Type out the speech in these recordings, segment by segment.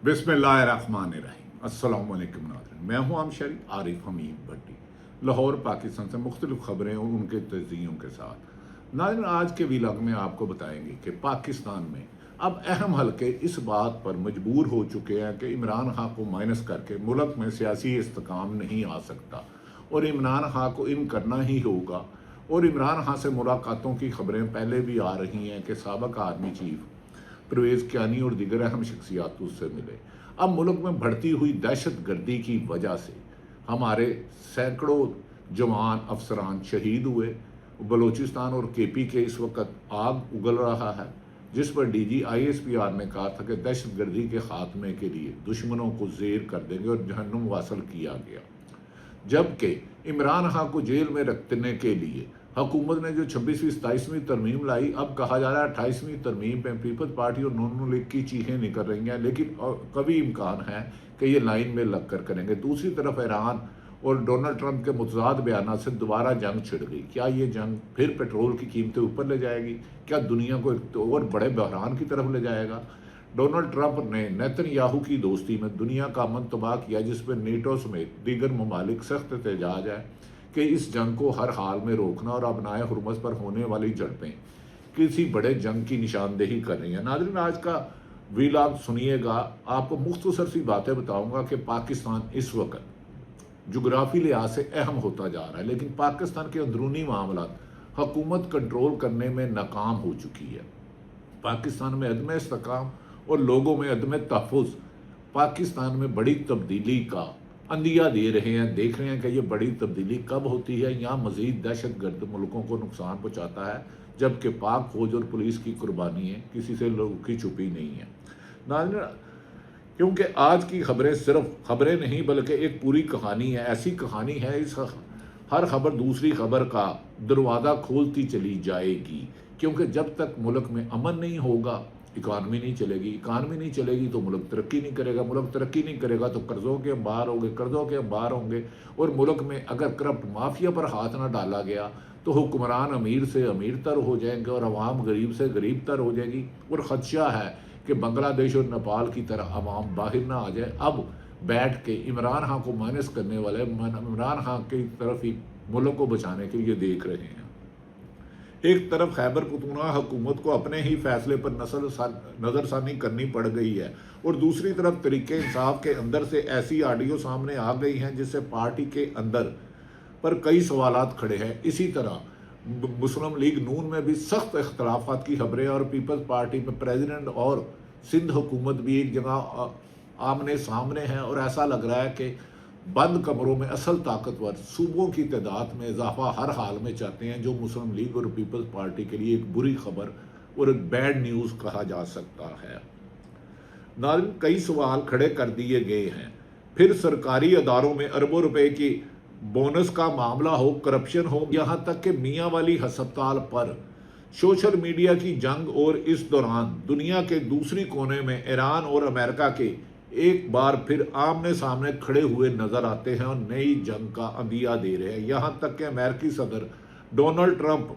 बिस्मिल्लाहिर्रहमानिर्रहीम। अस्सलाम वालेकुम नाज़रीन, मैं हूँ आमशरी आरिफ हमीद भट्टी, लाहौर पाकिस्तान से मुख्तलिफ खबरें और उनके तज्ज़ियों के साथ। नाज़रीन, आज के व्लॉग में आपको बताएंगे कि पाकिस्तान में अब अहम हलके इस बात पर मजबूर हो चुके हैं कि इमरान खान को माइनस करके मुल्क में सियासी इस्तेकाम नहीं आ सकता और इमरान खान को इन करना ही होगा। और इमरान खान से मुलाकातों की खबरें पहले भी आ रही हैं कि साबिक़ आर्मी चीफ परवेज़ कियानी और दीगर अहम शख्सियात उससे मिले। अब मुल्क में बढ़ती हुई दहशत गर्दी की वजह से हमारे सैकड़ों जवान अफसरान शहीद हुए। बलूचिस्तान और केपी के इस वक्त आग उगल रहा है, जिस पर DG ISPR ने कहा था कि दहशत गर्दी के खात्मे के लिए दुश्मनों को जेर कर देंगे और जहन्नुम वासल किया गया। जबकि इमरान खान को जेल में रखने के लिए हुकूमत ने जो 26वीं 27वीं तरमीम लाई, अब कहा जा रहा है 28वीं तरमीम पे पीपल्स पार्टी और नून लीग की चीखें निकल रही हैं, लेकिन कभी इम्कान है कि ये लाइन में लग कर करेंगे। दूसरी तरफ ईरान और डोनाल्ड ट्रंप के मुतज़ाद बयान से दोबारा जंग छिड़ गई। क्या ये जंग फिर पेट्रोल की कीमतें ऊपर ले जाएगी? क्या दुनिया को एक और बड़े बहरान की तरफ ले जाएगा? डोनाल्ड ट्रंप ने नेतन्याहू की दोस्ती में दुनिया का अमन तबाह किया, जिस पर नेटो समेत दीगर ममालिक सख्त एहतजाज है कि इस जंग को हर हाल में रोकना और अपनाए हुर्मस पर होने वाली झड़पें किसी बड़े जंग की निशानदेही कर रही हैं। नाज़रीन, आज का व्लॉग सुनिएगा, आपको मुख्तसर सी बातें बताऊंगा कि पाकिस्तान इस वक्त जोग्राफी लिहाज से अहम होता जा रहा है, लेकिन पाकिस्तान के अंदरूनी मामला हुकूमत कंट्रोल करने में नाकाम हो चुकी है। पाकिस्तान में अदम इस्तेकाम और लोगों में अदम तहफ़्फ़ुज़ पाकिस्तान में बड़ी तब्दीली का अंदिया दे रहे हैं। देख रहे हैं कि ये बड़ी तब्दीली कब होती है। यहाँ मज़ीद दहशत गर्द मुल्कों को नुकसान पहुँचाता है, जबकि पाक फौज और पुलिस की कुर्बानी है, किसी से लोगों की छुपी नहीं है। नाज़रीन, क्योंकि आज की खबरें सिर्फ खबरें नहीं बल्कि एक पूरी कहानी है। ऐसी कहानी है, इस हर खबर दूसरी खबर का दरवाज़ा खोलती चली जाएगी, क्योंकि जब तक मुल्क में अमन नहीं होगा इकानमी नहीं चलेगी, इकानमी नहीं चलेगी तो मुल्क तरक्की नहीं करेगा, मुल्क तरक्की नहीं करेगा तो कर्ज़ों के अंबार होंगे, कर्ज़ों के अंबार होंगे। और मुल्क में अगर करप्ट माफिया पर हाथ ना डाला गया तो हुक्मरान अमीर से अमीर तर हो जाएंगे और अवाम गरीब से गरीब तर हो जाएगी। और ख़दशा है कि बांग्लादेश और नेपाल की तरह अवाम बाहर ना आ जाए। अब बैठ के इमरान खान को माइनस करने वाले इमरान खान की तरफ ही मुल्क को बचाने के लिए देख रहे हैं। एक तरफ खैबर पख्तूनख्वा हुकूमत को अपने ही फैसले पर नज़रसानी करनी पड़ गई है, और दूसरी तरफ तरीके इंसाफ के अंदर से ऐसी ऑडियो सामने आ गई हैं जिससे पार्टी के अंदर पर कई सवालात खड़े हैं। इसी तरह मुस्लिम लीग नून में भी सख्त इख्तलाफात की खबरें, और पीपल्स पार्टी में प्रेसिडेंट और सिंध हुकूमत भी एक जगह आमने सामने हैं। और ऐसा लग रहा है कि बंद कमरों में असल ताकतवर सूबों की तादाद में इजाफा हर हाल में चाहते हैं, जो मुस्लिम लीग और पीपल्स पार्टी के लिए एक बुरी खबर और एक बैड न्यूज़ कहा जा सकता है। नाज़रीन, कई सवाल खड़े कर दिए गए हैं। फिर सरकारी अदारों में अरबों रुपए की बोनस का मामला हो, करप्शन हो, यहाँ तक कि मियाँ वाली हस्पताल पर सोशल मीडिया की जंग। और इस दौरान दुनिया के दूसरी कोने में ईरान और अमेरिका के एक बार फिर आमने सामने खड़े हुए नजर आते हैं और नई जंग का अंदिया दे रहे हैं। यहाँ तक कि अमेरिकी सदर डोनाल्ड ट्रंप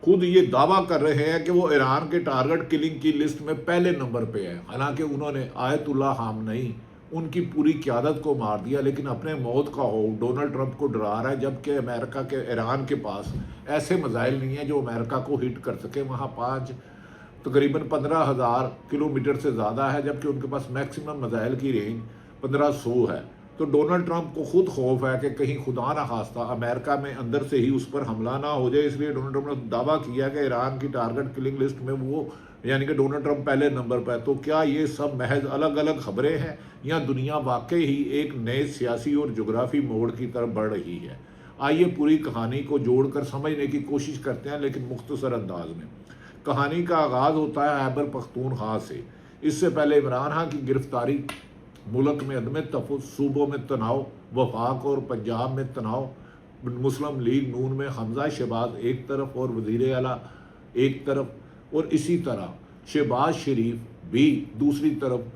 खुद ये दावा कर रहे हैं कि वो ईरान के टारगेट किलिंग की लिस्ट में पहले नंबर पे है। हालांकि उन्होंने आयतुल्लाह खामेनी उनकी पूरी क़यादत को मार दिया, लेकिन अपने मौत का हो डोनाल्ड ट्रंप को डरा रहा है, जबकि अमेरिका के ईरान के पास ऐसे मिसाइल नहीं है जो अमेरिका को हिट कर सके। वहाँ तकरीबन 15,000 किलोमीटर से ज़्यादा है, जबकि उनके पास मैक्सिमम मिसाइल की रेंज 1500 है। तो डोनाल्ड ट्रंप को खुद खौफ है कि कहीं खुदा न खास्ता अमेरिका में अंदर से ही उस पर हमला ना हो जाए, इसलिए डोनाल्ड ट्रंप ने दावा किया कि ईरान की टारगेट किलिंग लिस्ट में वो यानी कि डोनाल्ड ट्रंप पहले नंबर पर है। तो क्या ये सब महज अलग अलग खबरें हैं या दुनिया वाकई ही एक नए सियासी और जोग्राफी मोड़ की तरफ बढ़ रही है? आइए पूरी कहानी को जोड़कर समझने की कोशिश करते हैं, लेकिन मुख्तसर अंदाज में। कहानी का आगाज़ होता है खैबर पख्तूनख्वा से। इससे पहले इमरान खान की गिरफ्तारी, मुल्क में अदम तहफ़्फ़ुज़, सूबों में तनाव, वफाक और पंजाब में तनाव, मुस्लिम लीग नून में हमजा शहबाज एक तरफ और वज़ीर आला एक तरफ, और इसी तरह शहबाज शरीफ भी दूसरी तरफ।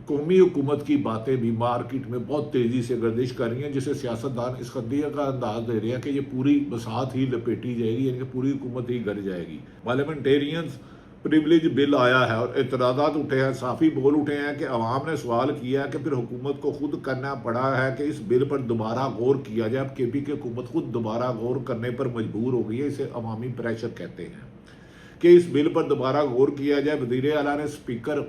कौमी हुकूमत की बातें भी मार्केट में बहुत तेज़ी से गर्दिश कर रही हैं, जिसे सियासतदान इस खदिया का अंदाज दे रहे हैं कि ये पूरी बसात ही लपेटी जाएगी, यानी कि पूरी हुकूमत ही गिर जाएगी। पार्लियामेंटेरियंस प्रिविलेज बिल आया है और एतराज़ात उठे हैं, साफ़ी बोल उठे हैं कि अवाम ने सवाल किया है कि फिर हुकूमत को खुद करना पड़ा है कि इस बिल पर दोबारा गौर किया जाए। अब KP की हुकूमत खुद दोबारा गौर करने पर मजबूर हो गई है, इसे अवामी प्रेशर कहते हैं कि इस बिल पर दोबारा गौर किया जाए। वज़ीर आला ने स्पीकर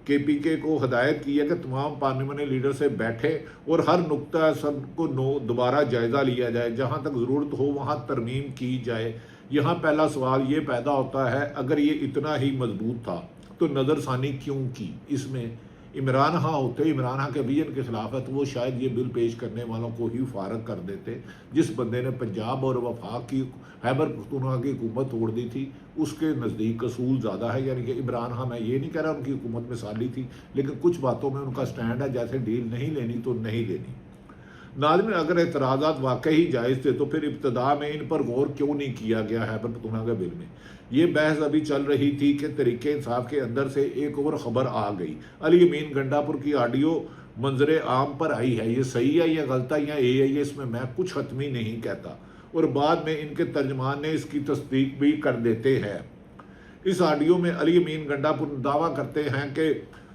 KPK को हदायत की है कि तमाम पार्लियामेंट्री लीडर से बैठे और हर नुक्ता सब को दोबारा जायज़ा लिया जाए, जहाँ तक ज़रूरत हो वहाँ तरमीम की जाए। यहाँ पहला सवाल ये पैदा होता है, अगर ये इतना ही मजबूत था तो नज़रसानी क्यों की? इसमें इमरान खां होते, इमरान खां के विजन के खिलाफ है, तो वो शायद ये बिल पेश करने वालों को ही फारग कर देते। जिस बंदे ने पंजाब और वफाक की खैबर पख्तूनख्वा की हुकूमत तोड़ दी थी, उसके नज़दीक कसूल ज़्यादा है। यानी कि इमरान खां, मैं ये नहीं कह रहा उनकी हुकूमत मिसाली थी, लेकिन कुछ बातों में उनका स्टैंड है, जैसे डील नहीं लेनी तो नहीं लेनी। नाज़रीन, अगर एतराज़ात वाकई ही जायज़ थे तो फिर इब्तदा में इन पर गौर क्यों नहीं किया गया खैबर पख्तूनख्वा बिल में? ये बहस अभी चल रही थी कि तरीके इंसाफ के अंदर से एक और ख़बर आ गई। अली अमीन गंडापुर की ऑडियो मंजर आम पर आई है। ये सही है या गलत है या AI है, इसमें मैं कुछ हतमी नहीं कहता, और बाद में इनके तर्जमान ने इसकी तस्दीक भी कर देते हैं। इस ऑडियो में अली अमीन गंडापुर दावा करते हैं कि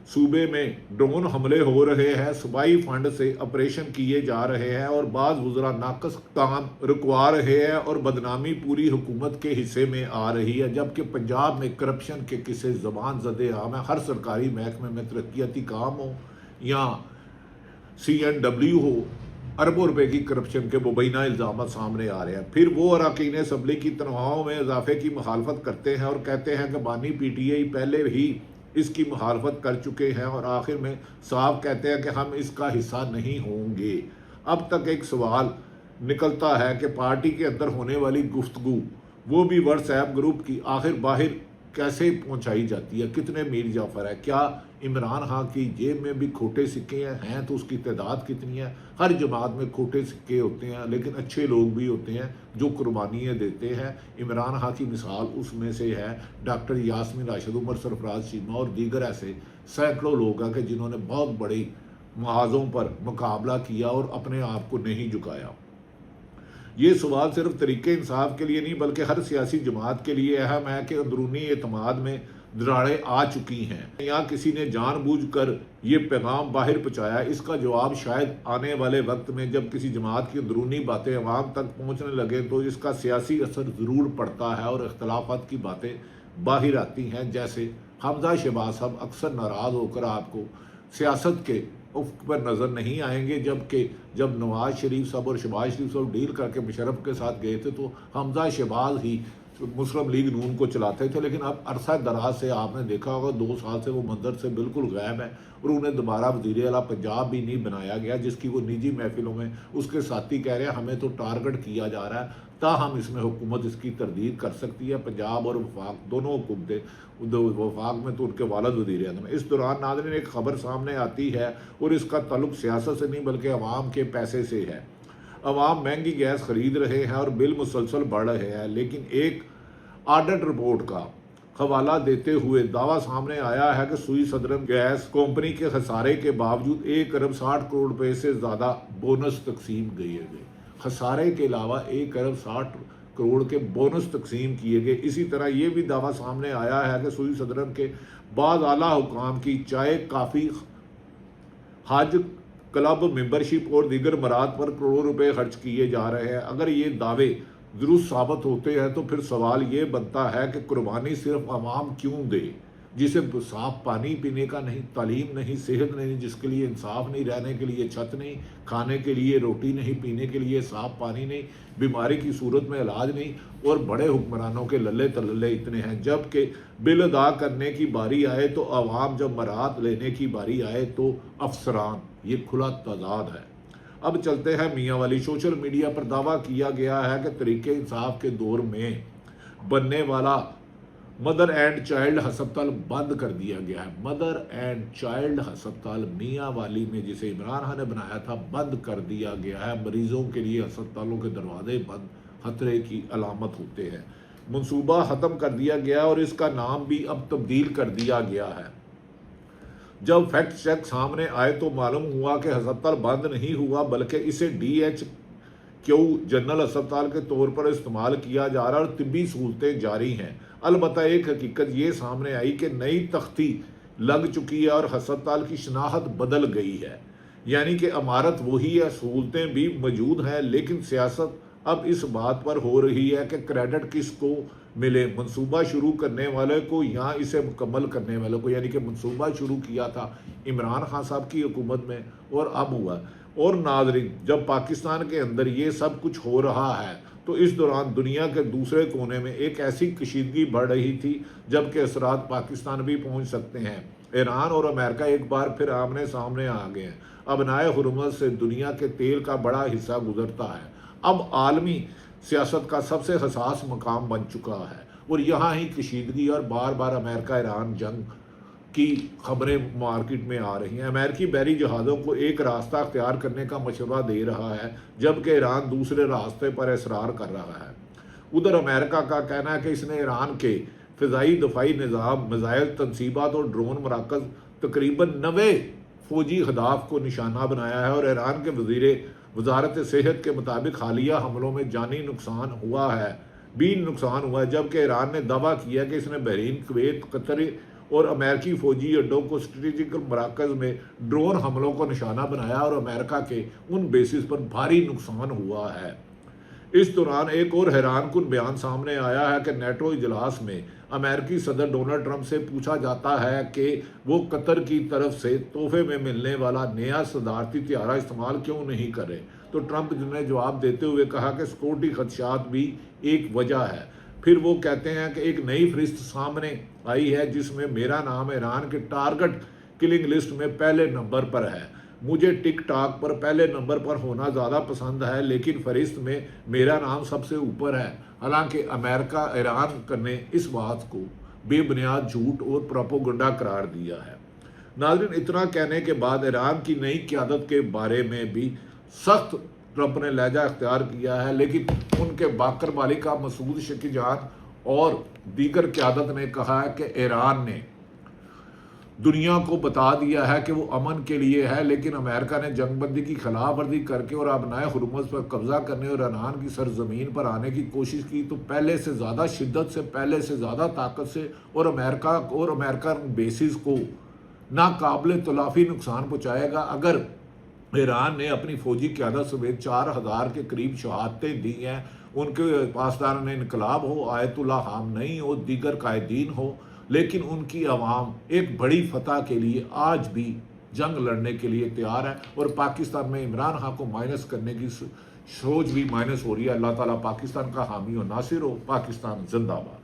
सूबे में ड्रोन हमले हो रहे हैं, सूबाई फंड से ऑपरेशन किए जा रहे हैं और बाज़ वज़रा नाकस काम रुकवा रहे हैं और बदनामी पूरी हुकूमत के हिस्से में आ रही है। जबकि पंजाब में करप्शन के किस्से ज़बान ज़दे आम है। हर सरकारी महकमे में तरक्याती काम हो या CNW हो, अरबों रुपए की करप्शन के मुबैना इल्ज़ाम सामने आ रहे हैं। फिर वो अरकान असम्बली की तनख्वाहों में इजाफे की मुखालफत करते हैं और कहते हैं कि बानी PTI पहले ही इसकी मुखालफत कर चुके हैं और आखिर में साफ कहते हैं कि हम इसका हिस्सा नहीं होंगे। अब तक एक सवाल निकलता है कि पार्टी के अंदर होने वाली गुफ्तगू, वो भी WhatsApp ग्रुप की, आखिर बाहर कैसे पहुंचाई जाती है? कितने मीर जाफर है? क्या इमरान खां की जेब में भी खोटे सिक्के हैं? तो उसकी तादाद कितनी है? हर जमात में खोटे सिक्के होते हैं, लेकिन अच्छे लोग भी होते हैं जो कुर्बानियाँ देते हैं। इमरान खां की मिसाल उसमें से है। डॉक्टर यास्मीन राशिद, उमर सरफराज चीमा और दीगर ऐसे सैकड़ों लोग हैं कि जिन्होंने बहुत बड़ी महाजों पर मुकाबला किया और अपने आप को नहीं झुकाया। ये सवाल सिर्फ तरीके इंसाफ के लिए नहीं बल्कि हर सियासी जमात के लिए अहम है कि अंदरूनी एतमाद में दरारें आ चुकी हैं या किसी ने जानबूझकर ये पैगाम बाहर पहुँचाया। इसका जवाब शायद आने वाले वक्त में जब किसी जमात की अंदरूनी बातें अवाम तक पहुँचने लगे तो इसका सियासी असर ज़रूर पड़ता है और इख्तलाफात की बातें बाहर आती हैं। जैसे हमजा शहबाज साहब अक्सर नाराज़ होकर आपको सियासत के उफ़्क़ पर नज़र नहीं आएंगे, जब नवाज़ शरीफ साहब और शहबाज शरीफ साहब डील करके मुशर्रफ के साथ गए थे तो हमजा शहबाज ही मुस्लिम लीग नून को चलाते थे। लेकिन अब अरसा दराज से आपने देखा होगा 2 साल से वो मंजर से बिल्कुल गायब है और उन्हें दोबारा वज़ीर आला पंजाब भी नहीं बनाया गया, जिसकी वो निजी महफिलों में उसके साथी कह रहे हैं हमें तो टारगेट किया जा रहा है। ताहम इसमें हुकूमत इसकी तरदीद कर सकती है। पंजाब और वफाक दोनों हुकूमतें, वफाक में तो उनके वालिद वज़ीर आज़म। इस दौरान नाज़रीन एक खबर सामने आती है और इसका ताल्लुक सियासत से नहीं बल्कि अवाम के पैसे से है। अवाम महंगी गैस खरीद रहे हैं और बिल मुसलसल बढ़ रहे हैं, लेकिन एक ऑडिट रिपोर्ट का हवाला देते हुए दावा सामने आया है कि सुई सदरन गैस कंपनी के खसारे के बावजूद 1 अरब 60 करोड़ रुपए से ज़्यादा बोनस तकसीम किए गए। खसारे के अलावा 1 अरब 60 करोड़ के बोनस तकसीम किए गए। इसी तरह ये भी दावा सामने आया है कि सुई सदरन के बाद आला हुकाम की चाय, काफ़ी, हज, क्लब मेंबरशिप और दीगर मराद पर करोड़ों रुपए खर्च किए जा रहे हैं। अगर ये दावे दुरुस्त साबित होते हैं तो फिर सवाल ये बनता है कि कुर्बानी सिर्फ आवाम क्यों दे, जिसे साफ पानी पीने का नहीं, तालीम नहीं, सेहत नहीं, जिसके लिए इंसाफ नहीं, रहने के लिए छत नहीं, खाने के लिए रोटी नहीं, पीने के लिए साफ पानी नहीं, बीमारी की सूरत में इलाज नहीं, और बड़े हुक्मरानों के लल्ले तल्ले इतने हैं। जबकि बिल अदा करने की बारी आए तो आवाम, जब मराहत लेने की बारी आए तो अफसरान। ये खुला तजाद है। अब चलते हैं मियाँ वाली। सोशल मीडिया पर दावा किया गया है कि तरीके इंसाफ के दौर में बनने वाला मदर एंड चाइल्ड हस्पताल बंद कर दिया गया है। मदर एंड चाइल्ड हस्पताल मियाँ वाली में, जिसे इमरान खान ने बनाया था, बंद कर दिया गया है। मरीजों के लिए अस्पतालों के दरवाजे बंद खतरे की अलामत होते हैं। मंसूबा ख़त्म कर दिया गया और इसका नाम भी अब तब्दील कर दिया गया है। जब फैक्ट चेक सामने आए तो मालूम हुआ कि अस्पताल बंद नहीं हुआ बल्कि इसे DHQ जनरल अस्पताल के तौर पर इस्तेमाल किया जा रहा है और तिब्बी सहूलतें जारी हैं। البتہ ایک حقیقت یہ سامنے آئی کہ نئی تختی لگ چکی ہے اور ہسپتال کی شناخت بدل گئی ہے، یعنی کہ عمارت وہی ہے، سہولتیں بھی موجود ہیں، لیکن سیاست اب اس بات پر ہو رہی ہے کہ کریڈٹ کس کو ملے، منصوبہ شروع کرنے والے کو یا اسے مکمل کرنے والے کو، یعنی کہ منصوبہ شروع کیا تھا عمران خان صاحب کی حکومت میں اور اب ہوا۔ اور ناظرین، جب پاکستان کے اندر یہ سب کچھ ہو رہا ہے تو اس دوران دنیا کے دوسرے کونے میں ایک ایسی کشیدگی بڑھ رہی تھی جبکہ اثرات پاکستان بھی پہنچ سکتے ہیں۔ ایران اور امریکہ ایک بار پھر آمنے سامنے آ گئے ہیں۔ ابنائے حرمت سے دنیا کے تیل کا بڑا حصہ گزرتا ہے، اب عالمی سیاست کا سب سے حساس مقام بن چکا ہے، اور یہاں ہی کشیدگی اور بار بار امریکہ ایران جنگ کی خبریں مارکیٹ میں آ رہی ہیں۔ امریکی بحری جہازوں کو ایک راستہ اختیار کرنے کا مشورہ دے رہا ہے جبکہ ایران دوسرے راستے پر اصرار کر رہا ہے۔ ادھر امریکہ کا کہنا ہے کہ اس نے ایران کے فضائی دفاعی نظام، میزائل تنصیبات اور ڈرون مراکز تقریباً 90 فوجی اہداف کو نشانہ بنایا ہے، اور ایران کے وزارت صحت کے مطابق حالیہ حملوں میں جانی نقصان ہوا ہے، جبکہ ایران نے دعویٰ کیا کہ اس نے بحرین، کویت، قطر اور امریکی فوجی اڈوں کو اسٹریٹجک مراکز میں ڈرون حملوں کو نشانہ بنایا اور امریکہ کے ان بیسز پر بھاری نقصان ہوا ہے۔ اس دوران ایک اور حیران کن بیان سامنے آیا ہے کہ نیٹو اجلاس میں امریکی صدر ڈونلڈ ٹرمپ سے پوچھا جاتا ہے کہ وہ قطر کی طرف سے تحفے میں ملنے والا نیا صدارتی طیارہ استعمال کیوں نہیں کرے، تو ٹرمپ نے جواب دیتے ہوئے کہا کہ سیکورٹی خدشات بھی ایک وجہ ہے۔ پھر وہ کہتے ہیں کہ ایک نئی فہرست سامنے آئی ہے جس میں میرا نام ایران کے ٹارگٹ کلنگ لسٹ میں پہلے نمبر پر ہے۔ مجھے ٹک ٹاک پر پہلے نمبر پر ہونا زیادہ پسند ہے، لیکن فہرست میں میرا نام سب سے اوپر ہے۔ حالانکہ امریکہ ایران نے اس بات کو بے بنیاد جھوٹ اور پروپیگنڈا قرار دیا ہے۔ ناظرین، اتنا کہنے کے بعد ایران کی نئی قیادت کے بارے میں بھی سخت ٹرمپ نے لہجہ اختیار کیا ہے، لیکن ان کے باقر مالکہ مسعود شکیجان اور دیگر قیادت نے کہا ہے کہ ایران نے دنیا کو بتا دیا ہے کہ وہ امن کے لیے ہے، لیکن امریکہ نے جنگ بندی کی خلاف ورزی کر کے اور ابنائے حرمت پر قبضہ کرنے اور ایران کی سرزمین پر آنے کی کوشش کی تو پہلے سے زیادہ شدت سے، پہلے سے زیادہ طاقت سے، اور امریکن بیسز کو ناقابل تلافی نقصان پہنچائے گا۔ اگر ایران نے اپنی فوجی قیادت سمیت 4000 کے قریب شہادتیں دی ہیں، ان کے پاسداران انقلاب ہو، آیت اللہ خامنئی ہو، دیگر قائدین ہو، لیکن ان کی عوام ایک بڑی فتح کے لیے آج بھی جنگ لڑنے کے لیے تیار ہے، اور پاکستان میں عمران خان کو مائنس کرنے کی سوچ بھی مائنس ہو رہی ہے۔ اللہ تعالیٰ پاکستان کا حامی و ناصر ہو۔ پاکستان زندہ باد۔